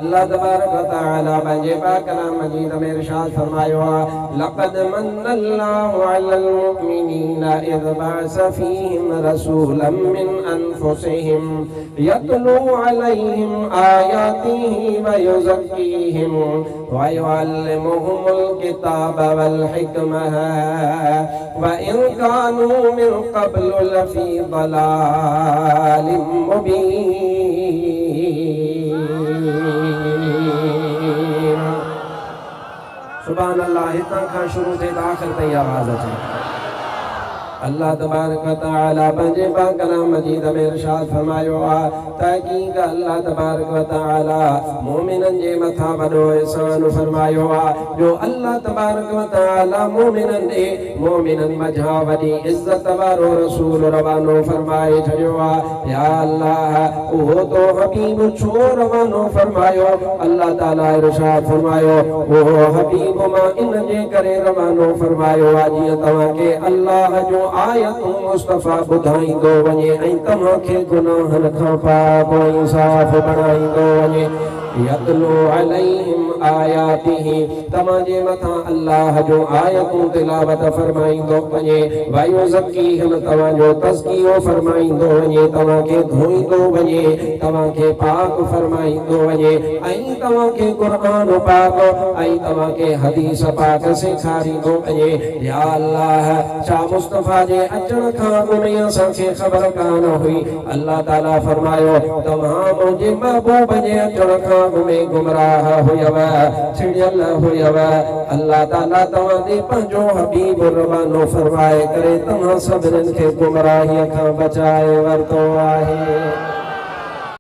अल्लाह तबारक व तआला पंहिंजे पाक कलाम मजीद में इरशाद फरमायो आहे लक़द मन्नल्लाहु अलल मुमिनीना इज़ बअस फीहिम रसूलन मिन अनफुसिहिम यतलू अलैहिम आयातिही व युज़क्कीहिम व युअल्लिमुहुमुल किताब वल हिकमह व इन कानू मिन क़ब्लु लफ़ी ज़लालिम मुबीन। सुभान अल्लाह। इतना खां शुरू थे तो आखिर ताईं आवाज़ अचे। अल्लाह तबारक व तआला पंहिंजे पाक कलाम मजीद में इरशाद फरमायो आहे तहक़ीक़ अल्लाह तबारक व तआला मोमिनन जे मथां वॾो एहसान फरमायो आहे जो अल्लाह तबारक व तआला मोमिनन ॾे मोमिनन मझां वॾी इज़त वारो रसूल रवानो फरमाए छॾियो आहे। या अल्लाह उहो तो हबीब छो रवानो फरमायो? अल्लाह ताला इरशाद फरमायो उहो हबीब मां इन जे करे रवानो फरमायो आहे जीअं तव्हांखे अल्लाह जो आयतूं मुस्तफ़ा ॿुधाईंदो वञे ऐं तव्हांखे गुनाहनि खां पाक ऐं साफ़ बणाईंदो वञे। यतलू अलैहिम आयातिही तव्हांजे मथां अल्लाह जो आयतूं तिलावत फरमाईंदो वञे व युज़क्कीहिम तव्हांजो तज़कियो फरमाईंदो वञे तव्हांखे धोईंदो वञे तव्हांखे पाक फरमाईंदो वञे ऐं तव्हांखे क़ुरान पाक ऐं तव्हांखे हदीस पाक सेखारींदो वञे। या अल्लाह छा मुस्तफ़ा जे अचण खां अॻु में असांखे ख़बर कान हुई? अल्लाह ताला फरमायो तव्हां मुंहिंजे महबूब जे अचण खां अॻु में गुमराह हुयव छिड़ियल हुयव। अल्लाह ताला तव्हां ॾे पंहिंजो हबीब रवानो फरमाए करे तव्हां सभिनीनि खे गुमराहीअ खां बचाए वरितो आहे।